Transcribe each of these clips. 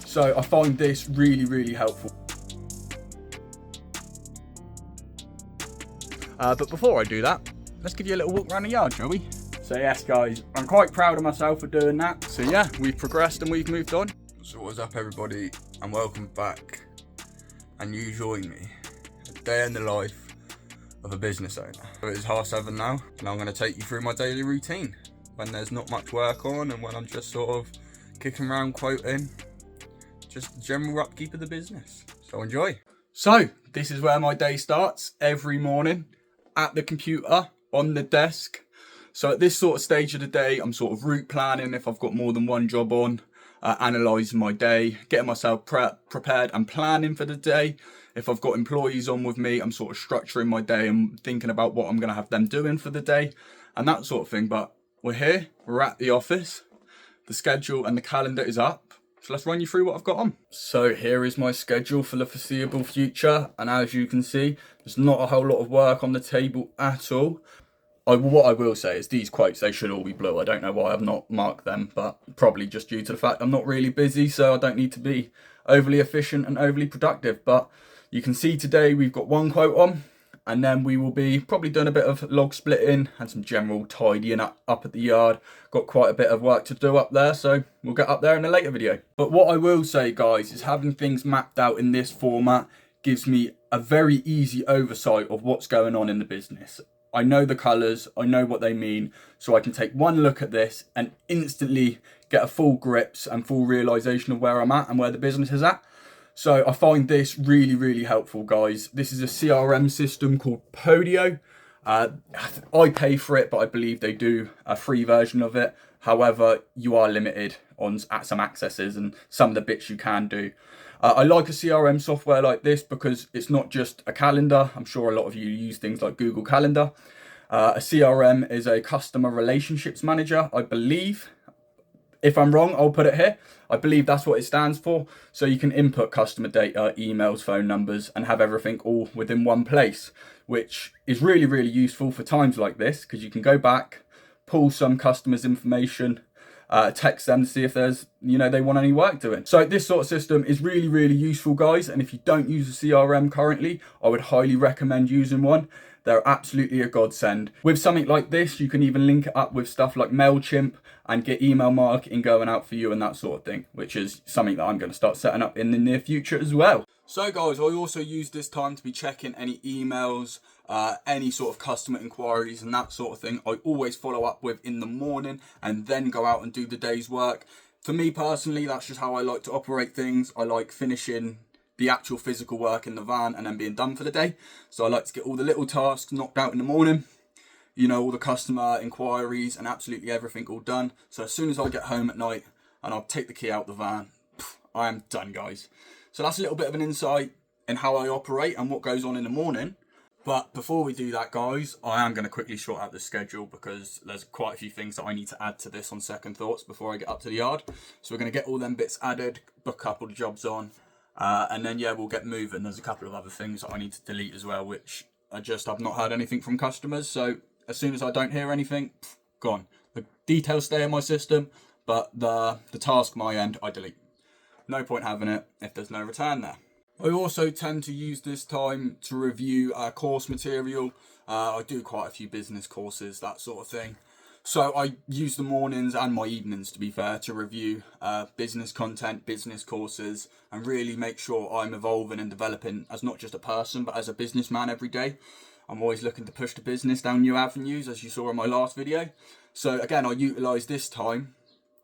So I find this really, really helpful. But before I do that, let's give you a little walk around the yard, shall we? So yes guys, I'm quite proud of myself for doing that. So yeah, we've progressed and we've moved on. So what's up everybody, and welcome back. And you join me, a day in the life of a business owner. So it is 7:30 now, and I'm going to take you through my daily routine when there's not much work on and when I'm just sort of kicking around quoting, just the general upkeep of the business. So enjoy. So this is where my day starts every morning, at the computer, on the desk. So at this sort of stage of the day, I'm sort of route planning if I've got more than one job on, analysing my day, getting myself prepared and planning for the day. If I've got employees on with me, I'm sort of structuring my day and thinking about what I'm going to have them doing for the day and that sort of thing. But we're here, we're at the office, the schedule and the calendar is up. So let's run you through what I've got on. So here is my schedule for the foreseeable future. And as you can see, there's not a whole lot of work on the table at all. What I will say is these quotes, they should all be blue. I don't know why I've not marked them, but probably just due to the fact I'm not really busy, so I don't need to be overly efficient and overly productive. But you can see today we've got one quote on, and then we will be probably doing a bit of log splitting and some general tidying up at the yard. Got quite a bit of work to do up there, so we'll get up there in a later video. But what I will say, guys, is having things mapped out in this format gives me a very easy oversight of what's going on in the business. I know the colours, I know what they mean, so I can take one look at this and instantly get a full grips and full realisation of where I'm at and where the business is at. So I find this really, really helpful, guys. This is a CRM system called Patios. I pay for it, but I believe they do a free version of it. However, you are limited on some accesses and some of the bits you can do. I like a CRM software like this because it's not just a calendar. I'm sure a lot of you use things like Google Calendar. A CRM is a customer relationships manager, I believe. If I'm wrong, I'll put it here. I believe that's what it stands for. So you can input customer data, emails, phone numbers, and have everything all within one place, which is really, really useful for times like this because you can go back, pull some customers' information, text them to see if there's, they want any work doing. So this sort of system is really, really useful, guys. And if you don't use a CRM currently, I would highly recommend using one. They're absolutely a godsend. With something like this, you can even link it up with stuff like MailChimp and get email marketing going out for you and that sort of thing, which is something that I'm going to start setting up in the near future as well. So guys, I also use this time to be checking any emails, any sort of customer inquiries and that sort of thing. I always follow up with in the morning and then go out and do the day's work. For me personally, that's just how I like to operate things. I like finishing the actual physical work in the van and then being done for the day. So I like to get all the little tasks knocked out in the morning, all the customer inquiries and absolutely everything all done. So as soon as I get home at night and I'll take the key out the van, I am done, guys. So that's a little bit of an insight in how I operate and what goes on in the morning. But before we do that, guys, I am going to quickly sort out the schedule because there's quite a few things that I need to add to this on second thoughts before I get up to the yard. So we're going to get all them bits added, book a couple of jobs on, and then, yeah, we'll get moving. There's a couple of other things that I need to delete as well, which I've not heard anything from customers. So as soon as I don't hear anything, gone. The details stay in my system, but the task my end, I delete. No point having it if there's no return there. I also tend to use this time to review course material. I do quite a few business courses, that sort of thing. So I use the mornings and my evenings, to be fair, to review business content, business courses, and really make sure I'm evolving and developing as not just a person, but as a businessman every day. I'm always looking to push the business down new avenues, as you saw in my last video. So again, I utilise this time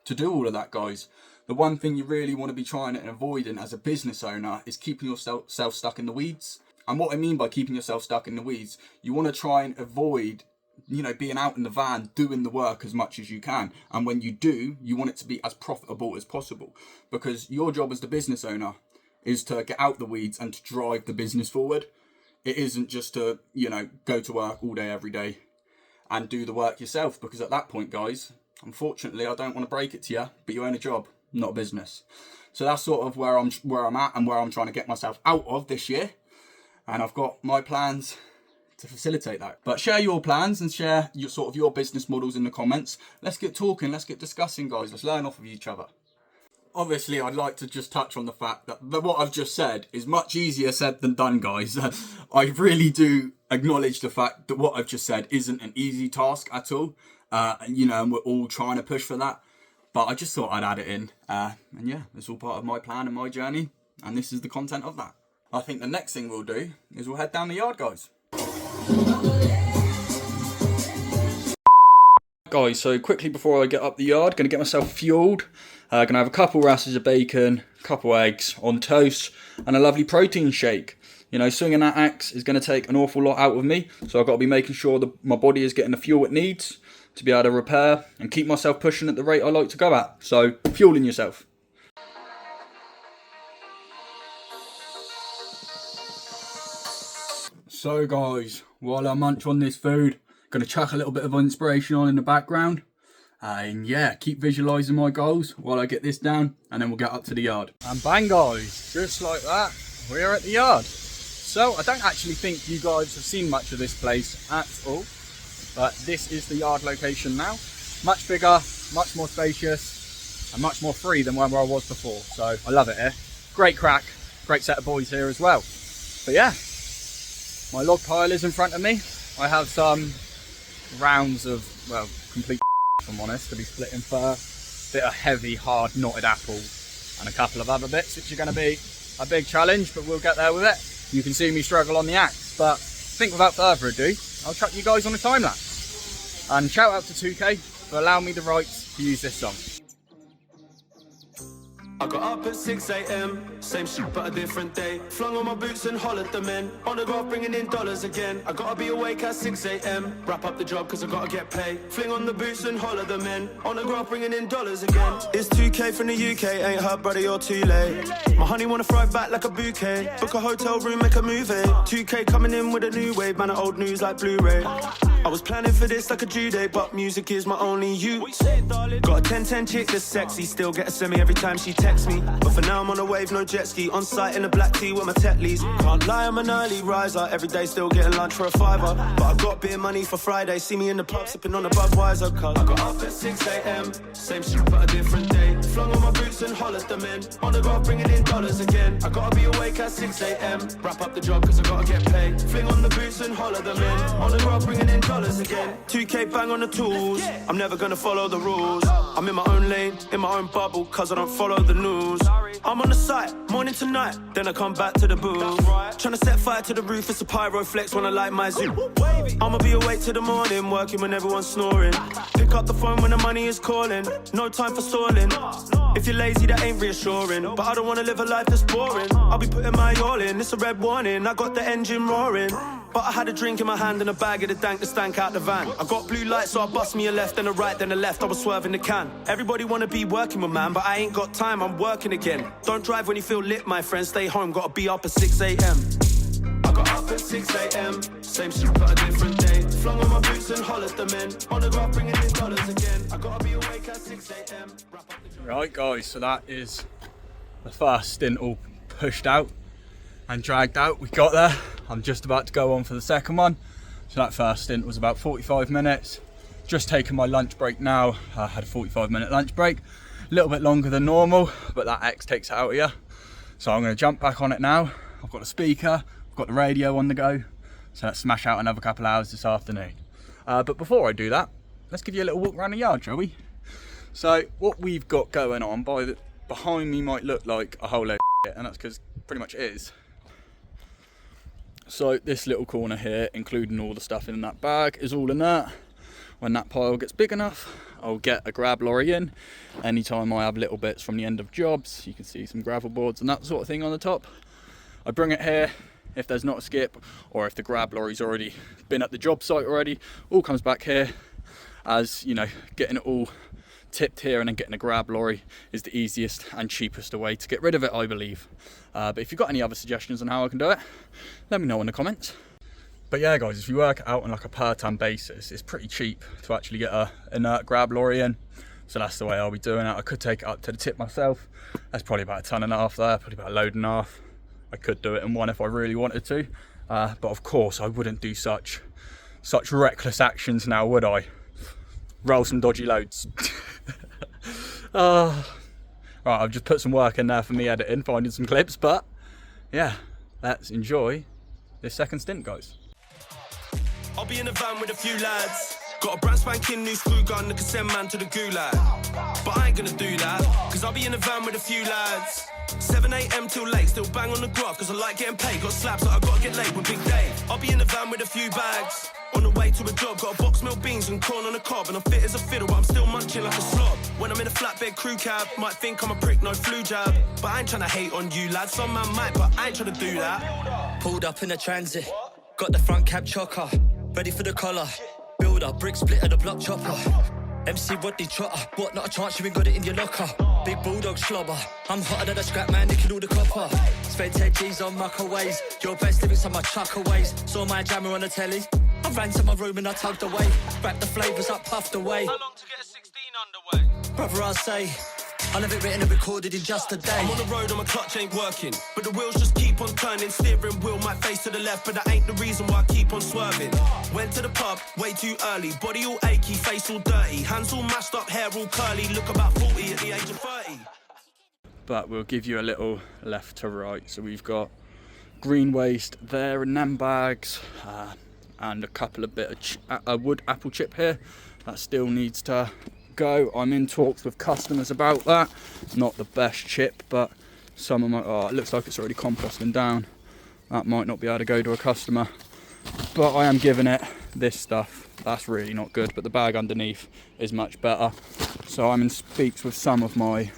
to do all of that, guys. The one thing you really want to be trying and avoiding as a business owner is keeping yourself stuck in the weeds. And what I mean by keeping yourself stuck in the weeds, you want to try and avoid, being out in the van, doing the work as much as you can. And when you do, you want it to be as profitable as possible, because your job as the business owner is to get out the weeds and to drive the business forward. It isn't just to, go to work all day, every day and do the work yourself, because at that point, guys, unfortunately, I don't want to break it to you, but you own a job, not a business. So that's sort of where I'm at and where I'm trying to get myself out of this year. And I've got my plans to facilitate that. But share your plans and share your business models in the comments. Let's get talking, let's get discussing, guys. Let's learn off of each other. Obviously, I'd like to just touch on the fact that what I've just said is much easier said than done, guys. I really do acknowledge the fact that what I've just said isn't an easy task at all. You know, and we're all trying to push for that. But I just thought I'd add it in. And yeah, it's all part of my plan and my journey. And this is the content of that. I think the next thing we'll do is we'll head down the yard, guys. Guys, so quickly before I get up the yard, going to get myself fueled. Going to have a couple rashers of bacon, a couple eggs on toast, and a lovely protein shake. You know, swinging that axe is going to take an awful lot out of me, so I've got to be making sure that my body is getting the fuel it needs to be able to repair and keep myself pushing at the rate I like to go at. So, fueling yourself. So guys, while I munch on this food, going to chuck a little bit of inspiration on in the background. And yeah, keep visualising my goals while I get this down, and then we'll get up to the yard. And bang guys, just like that, we're at the yard. So I don't actually think you guys have seen much of this place at all, but this is the yard location now. Much bigger, much more spacious, and much more free than where I was before. So I love it here. Great crack, great set of boys here as well. But yeah, my log pile is in front of me. I have some rounds of, well, complete if I'm honest, to be split in for a bit of heavy, hard, knotted apple and a couple of other bits, which are going to be a big challenge, but we'll get there with it. You can see me struggle on the axe, but I think without further ado, I'll chuck you guys on a time lapse. And shout out to 2K for allowing me the rights to use this song. I got up at 6 a.m, same shit but a different day. Flung on my boots and hollered them in. On the graph bringing in dollars again. I gotta be awake at 6 a.m, wrap up the job cause I gotta get paid. Fling on the boots and holler them in. On the graph bringing in dollars again. It's 2K from the UK, ain't her brother, you're too late. My honey wanna throw it back like a bouquet. Book a hotel room, make a movie. 2K coming in with a new wave, man of old news like Blu-ray. I was planning for this like a due date, but music is my only use. Got a 10-10 chick that's sexy, still get a semi every time she texts me. But for now I'm on a wave, no jet ski, on site in a black tee with my tech leads. Can't lie, I'm an early riser, every day still getting lunch for a fiver. But I got beer money for Friday, see me in the pub sipping on a Budweiser cup. I got up at 6 a.m, same shit but a different day. Flung on my boots and hollered them in. On the graph bringing in dollars again. I gotta be awake at 6 a.m, wrap up the job cause I gotta get paid. Fling on the boots and holler them in. On the graph bringing in dollars again. 2K bang on the tools, I'm never gonna follow the rules. I'm in my own lane, in my own bubble, cause I don't follow the news. I'm on the site, morning to night, then I come back to the booth. Tryna set fire to the roof, it's a pyro flex when I light my zoo. I'ma be awake till the morning, working when everyone's snoring. Pick up the phone when the money is calling, no time for stalling. If you're lazy, that ain't reassuring, but I don't wanna live a life that's boring. I'll be putting my all in, it's a red warning, I got the engine roaring. But I had a drink in my hand and a bag of the dank that stank out the van. I got blue lights, so I bust me a left, then a right, then a left, I was swerving the can. Everybody wanna be working with man, but I ain't got time, I'm working again. Don't drive when you feel lit, my friend, stay home, gotta be up at 6 a.m. I got up at 6 a.m, same shit but a different day. Flung on my boots and hollered them in. On the graph bringing in dollars again. I gotta be awake at 6 a.m. Right guys, so that is the first stint all pushed out and dragged out. We got there. I'm just about to go on for the second one. So that first stint was about 45 minutes. Just taking my lunch break now. I had a 45-minute lunch break. A little bit longer than normal, but that X takes it out of you. So I'm going to jump back on it now. I've got a speaker, I've got the radio on the go. So let's smash out another couple hours this afternoon. But before I do that, let's give you a little walk around the yard, shall we? So what we've got going on, behind me might look like a whole load of shit, and that's because pretty much it is. So this little corner here, including all the stuff in that bag, is all in that. When that pile gets big enough, I'll get a grab lorry in. Anytime I have little bits from the end of jobs, you can see some gravel boards and that sort of thing on the top. I bring it here. If there's not a skip, or if the grab lorry's already been at the job site already, all comes back here. As you know, getting it all tipped here and then getting a grab lorry is the easiest and cheapest way to get rid of it, I believe. But if you've got any other suggestions on how I can do it, let me know in the comments. But yeah guys, if you work it out on like a per ton basis, it's pretty cheap to actually get a inert grab lorry in. So that's the way I'll be doing it. I could take it up to the tip myself. That's probably about 1.5 tons there, probably about 1.5 loads. I could do it in one if I really wanted to. But of course I wouldn't do such reckless actions now, would I? Roll some dodgy loads. Right, I've just put some work in there for me editing, finding some clips, but yeah, let's enjoy this second stint, guys. I'll be in a van with a few lads. Got a brand spanking new screw gun that can send man to the gulag. But I ain't gonna do that, cause I'll be in a van with a few lads. 7 AM till late, still bang on the graph, cause I like getting paid. Got slabs that I gotta get laid with Big Dave. I'll be in a van with a few bags. On the way to a job, got a box meal, beans and corn on the cob. And I'm fit as a fiddle, but I'm still munching like a slob. When I'm in a flatbed crew cab, might think I'm a prick, no flu jab. But I ain't tryna hate on you lads, some man might, but I ain't tryna do that. Pulled up in a transit, got the front cab chocker, ready for the collar. Build up, brick split at the block chopper. MC Rodney Trotter, what, not a chance you ain't got it in your locker. Big bulldog slobber, I'm hotter than a scrap man, nicking all the copper. Spent 10 G's on muckaways, your best lyrics on my chuckaways. Saw my jammer on the telly, I ran to my room and I tugged away. Wrapped the flavours up, puffed away. How long to get a 16 underway? Brother, I say, I'll have it written and recorded in just a day. I'm on the road and my clutch ain't working, but the wheels just keep on turning. Steering wheel might face to the left, but that ain't the reason why I keep on swerving. Went to the pub way too early, body all achy, face all dirty, hands all mashed up, hair all curly, look about 40 at the age of 30. But we'll give you a little left to right. So we've got green waste there in them bags, and a couple of bit of wood apple chip here that still needs to go. I'm in talks with customers about that. Not the best chip, but some of my, oh, it looks like it's already composting down. That might not be able to go to a customer, but I am giving it this stuff. That's really not good, but the bag underneath is much better. So I'm in speaks with some of my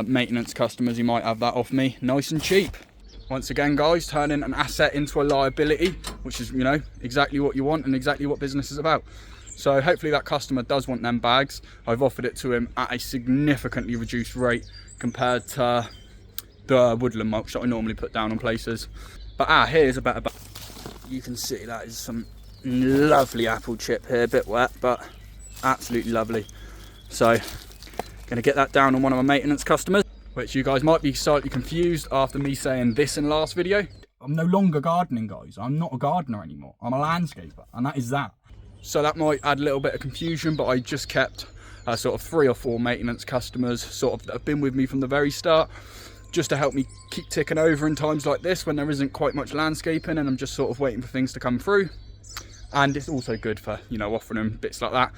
maintenance customers who might have that off me nice and cheap. Once again, guys, turning an asset into a liability, which is, you know, exactly what you want and exactly what business is about. So hopefully that customer does want them bags. I've offered it to him at a significantly reduced rate compared to the woodland mulch that I normally put down on places. But here's a better bag. You can see that is some lovely apple chip here, a bit wet, but absolutely lovely. So gonna get that down on one of my maintenance customers, which you guys might be slightly confused after me saying this in the last video. I'm no longer gardening, guys. I'm not a gardener anymore. I'm a landscaper, and that is that. So that might add a little bit of confusion, but I just kept sort of 3 or 4 maintenance customers sort of that have been with me from the very start, just to help me keep ticking over in times like this when there isn't quite much landscaping and I'm just sort of waiting for things to come through. And it's also good for, you know, offering them bits like that.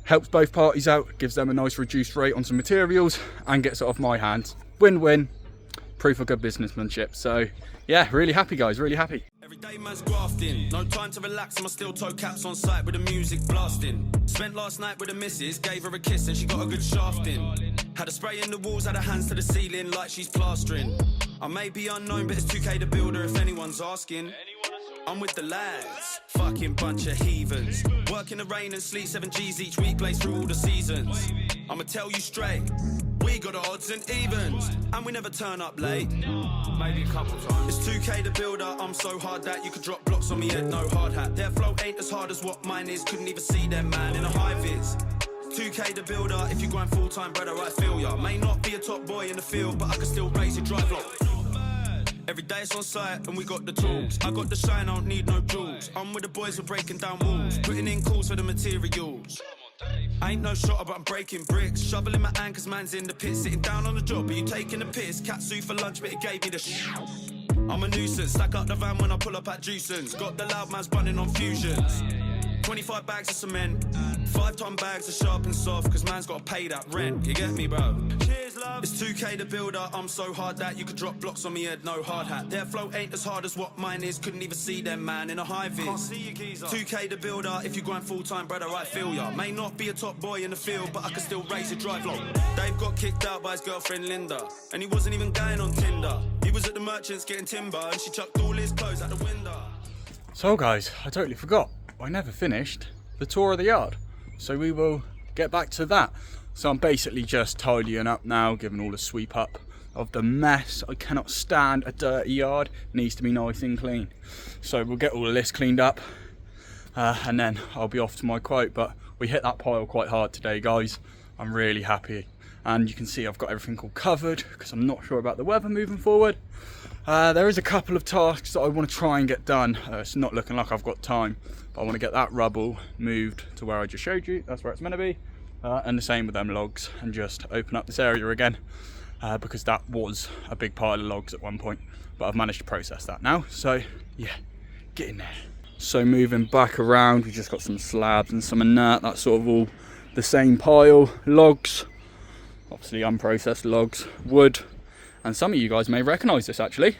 Helps both parties out, gives them a nice reduced rate on some materials and gets it off my hands. Win-win, proof of good businessmanship. So yeah, really happy, guys, really happy. Every day man's grafting, no time to relax, and my steel toe caps on site with the music blasting. Spent last night with the missus, gave her a kiss and she got a good shaft in. Had a spray in the walls, had her hands to the ceiling like she's plastering. I may be unknown, but it's 2K to build her if anyone's asking. I'm with the lads, fucking bunch of heathens. Work in the rain and sleep, 7 G's each week, plays through all the seasons. I'ma tell you straight, we got the odds and evens, and we never turn up late. Maybe a couple times. It's 2K to build her, I'm so hard that you could drop blocks on me head, no hard hat. Their flow ain't as hard as what mine is, couldn't even see them man in a high vis. 2K to build her, if you grind full-time brother, I feel ya. May not be a top boy in the field, but I can still raise your drive lock. Every day it's on site and we got the tools. I got the shine, I don't need no jewels. I'm with the boys, we're breaking down walls, putting in calls for the materials. I ain't no shotter, but I'm breaking bricks. Shoveling my hand cause man's in the pit. Sitting down on the job, but you taking the piss. Katsu for lunch, but it gave me the I'm a nuisance, stack up the van when I pull up at Juicens. Got the loud man's running on fusions. 25 bags of cement, 5-ton bags of sharp and soft, cause man's gotta pay that rent, you get me, bro? Cheers, love. It's 2K to build her, I'm so hard that you could drop blocks on me head, no hard hat. Their flow ain't as hard as what mine is, couldn't even see them man in a high vis. Can't see you, geezer. 2K to build her, if you grind full-time, brother, I feel ya. May not be a top boy in the field, but I can still raise a drive lock. Dave got kicked out by his girlfriend Linda, and he wasn't even going on Tinder. He was at the merchants getting timber, and she chucked all his clothes out the window. So guys, I totally forgot, I never finished the tour of the yard, so we will get back to that. So I'm basically just tidying up now, giving all the sweep up of the mess. I cannot stand a dirty yard, it needs to be nice and clean. So we'll get all of this cleaned up and then I'll be off to my quote. But we hit that pile quite hard today, guys. I'm really happy, and you can see I've got everything all covered because I'm not sure about the weather moving forward. There is a couple of tasks that I want to try and get done. It's not looking like I've got time, but I want to get that rubble moved to where I just showed you. That's where it's meant to be. and the same with them logs, and just open up this area again, because that was a big pile of logs at one point, but I've managed to process that now. So yeah, get in there. So moving back around, we've just got some slabs and some inert, that's sort of all the same pile. Logs, obviously unprocessed logs, wood, and some of you guys may recognise this actually.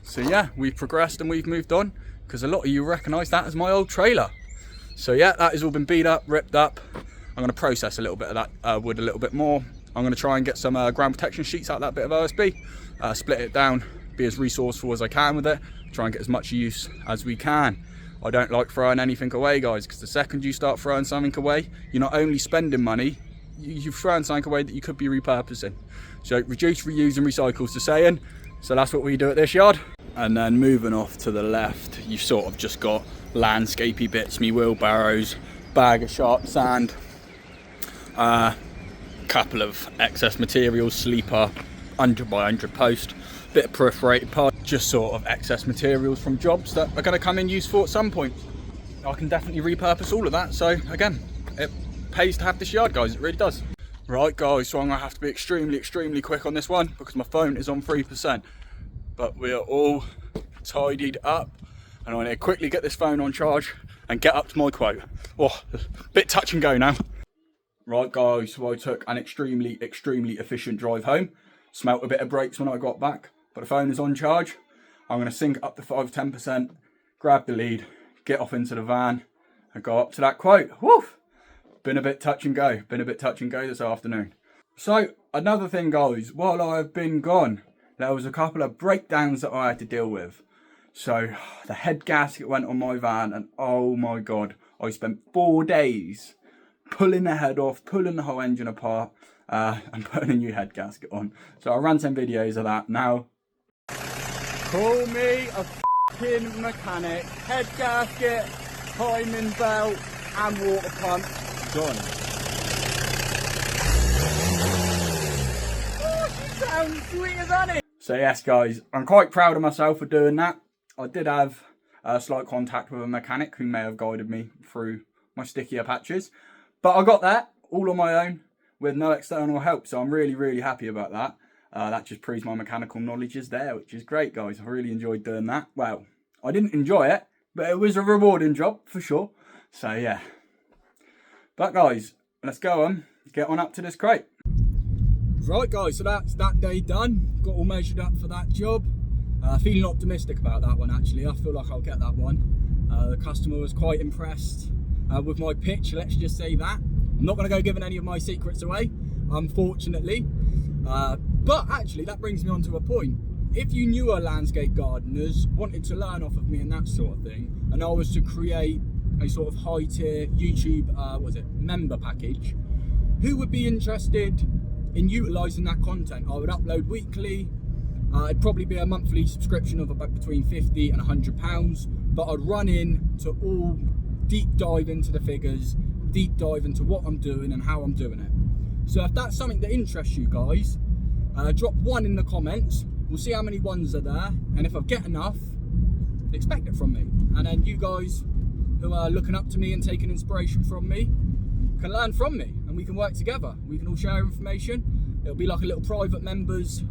So yeah, we've progressed and we've moved on, because a lot of you recognise that as my old trailer. So yeah, that has all been beat up, ripped up. I'm going to process a little bit of that wood a little bit more. I'm going to try and get some ground protection sheets out of that bit of OSB, split it down, be as resourceful as I can with it, try and get as much use as we can. I don't like throwing anything away, guys, because the second you start throwing something away, you're not only spending money, you've thrown something away that you could be repurposing. So reduce, reuse and recycle is the saying. So that's what we do at this yard. And then moving off to the left, you've sort of just got landscapey bits, me wheelbarrows, bag of sharp sand, couple of excess materials, sleeper, 100 by 100 post, bit of perforated part, just sort of excess materials from jobs that are going to come in useful at some point. I can definitely repurpose all of that. So again, it pays to have this yard, guys, it really does. Right guys, so I'm going to have to be extremely quick on this one because my phone is on 3%, but we are all tidied up and I'm going to quickly get this phone on charge and get up to my quote. Oh, bit touch and go now. Right guys, so I took an extremely efficient drive home, smelt a bit of brakes when I got back, but the phone is on charge. I'm going to sync up to 5-10%, grab the lead, get off into the van and go up to that quote. Woo! Been a bit touch and go this afternoon. So another thing guys, while I've been gone, there was a couple of breakdowns that I had to deal with. So the head gasket went on my van and oh my god, I spent 4 days pulling the head off, pulling the whole engine apart, and putting a new head gasket on. So I ran some videos of that. Now, call me a f***ing mechanic. Head gasket, timing belt, and water pump done. Oh, she sounds sweet as honey. So yes, guys, I'm quite proud of myself for doing that. I did have a slight contact with a mechanic who may have guided me through my stickier patches. But I got that all on my own with no external help, so I'm really happy about that. That just proves my mechanical knowledge is there, which is great, guys. I really enjoyed doing that. Well, I didn't enjoy it, but it was a rewarding job for sure. So yeah. But guys, let's go on, get on up to this crate. Right guys, so that's that day done. Got all measured up for that job. Feeling optimistic about that one actually. I feel like I'll get that one. The customer was quite impressed with my pitch, let's just say that. I'm not going to go giving any of my secrets away, unfortunately. But actually, that brings me on to a point. If you newer landscape gardeners wanted to learn off of me and that sort of thing, and I was to create a sort of high tier YouTube, member package, who would be interested in utilising that content? I would upload weekly. It'd probably be a monthly subscription of about between £50 and £100, but I'd run in to all deep dive into the figures, deep dive into what I'm doing and how I'm doing it. So if that's something that interests you guys, drop 1 in the comments. We'll see how many ones are there, and if I get enough, expect it from me. And then you guys who are looking up to me and taking inspiration from me can learn from me, and we can work together. We can all share information. It'll be like a little private members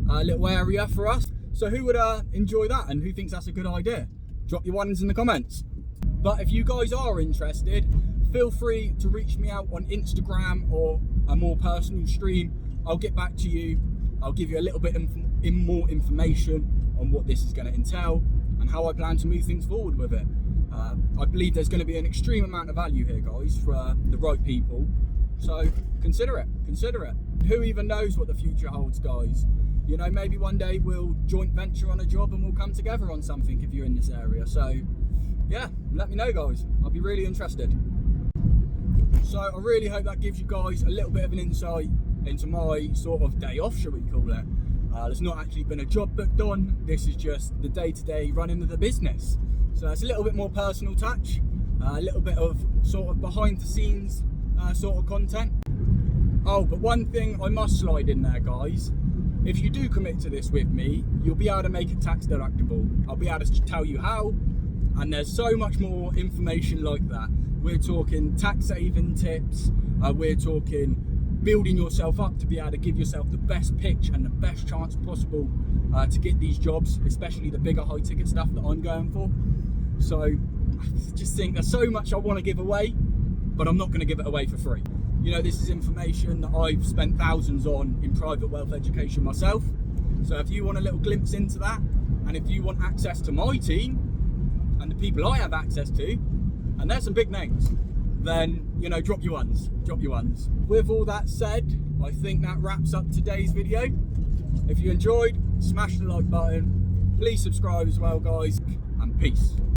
little area for us. So who would enjoy that, and who thinks that's a good idea? Drop your ones in the comments. But if you guys are interested, feel free to reach me out on Instagram or a more personal stream. I'll get back to you. I'll give you a little bit more information on what this is going to entail and how I plan to move things forward with it. I believe there's going to be an extreme amount of value here, guys, for the right people. So consider it. Who even knows what the future holds, guys? You know, maybe one day we'll joint venture on a job and we'll come together on something if you're in this area. So yeah, let me know, guys. I'll be really interested. So I really hope that gives you guys a little bit of an insight into my sort of day off, shall we call it. There's not actually been a job booked on. This is just the day-to-day running of the business. So it's a little bit more personal touch, a little bit of sort of behind the scenes sort of content. Oh, but one thing I must slide in there, guys. If you do commit to this with me, you'll be able to make it tax deductible. I'll be able to tell you how, and there's so much more information like that. We're talking tax saving tips, We're talking building yourself up to be able to give yourself the best pitch and the best chance possible to get these jobs, especially the bigger high ticket stuff that I'm going for. So I just think there's so much I want to give away, but I'm not going to give it away for free. You know, this is information that I've spent thousands on in private wealth education myself. So if you want a little glimpse into that, and if you want access to my team and the people I have access to, and there's some big names, then, you know, drop your ones. With all that said, I think that wraps up today's video. If you enjoyed, smash the like button. Please subscribe as well, guys, and peace.